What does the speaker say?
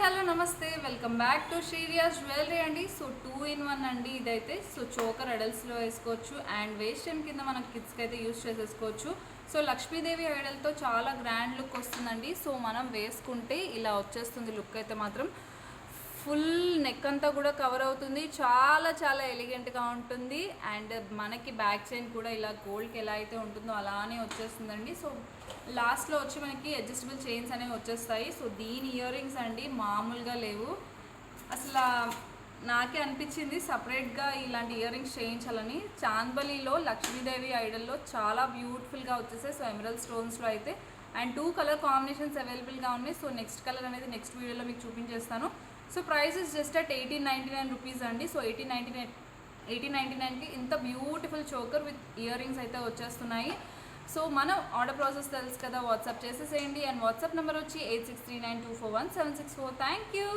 Hello నమస్తే welcome back to శ్రీరియాస్ jewellery అండి. So 2 in 1 అండి ఇదైతే. సో చోకర్ అడల్ట్స్లో వేసుకోవచ్చు అండ్ వేస్ట్ టైం కింద మనం కిడ్స్కి అయితే యూస్ చేసేసుకోవచ్చు. సో లక్ష్మీదేవి ఐడల్తో చాలా గ్రాండ్ లుక్ వస్తుందండి. సో మనం వేసుకుంటే ఇలా వచ్చేస్తుంది లుక్ అయితే మాత్రం. ఫుల్ నెక్ అంతా కూడా కవర్ అవుతుంది, చాలా చాలా ఎలిగెంట్గా ఉంటుంది. అండ్ మనకి బ్యాక్ చైన్ కూడా ఇలా గోల్డ్కి ఎలా అయితే ఉంటుందో అలానే వచ్చేస్తుందండి. సో లాస్ట్లో వచ్చి మనకి అడ్జస్టబుల్ చైన్స్ అనేవి వచ్చేస్తాయి. సో దీని ఇయర్ రింగ్స్ అండి మామూలుగా లేవు. అసలు నాకే అనిపించింది సపరేట్గా ఇలాంటి ఇయర్ రింగ్స్ చేయించాలని. చాంద్బలిలో లక్ష్మీదేవి ఐడల్లో చాలా బ్యూటిఫుల్గా వచ్చేసాయి. సో ఎమరల్డ్ స్టోన్స్లో అయితే అండ్ 2 కలర్ కాంబినేషన్స్ అవైలబుల్గా ఉన్నాయి. సో నెక్స్ట్ కలర్ అనేది నెక్స్ట్ వీడియోలో మీకు చూపించేస్తాను. So price is just at 1899 rupees అండి. సో 1899కి ఇంత beautiful choker with ear rings అయితే వచ్చేస్తున్నాయి. సో మనం ఆర్డర్ ప్రాసెస్ తెలుసు కదా, వాట్సాప్ చేసేసేయండి. అండ్ వాట్సాప్ నెంబర్ వచ్చి 8639241764. Thank you.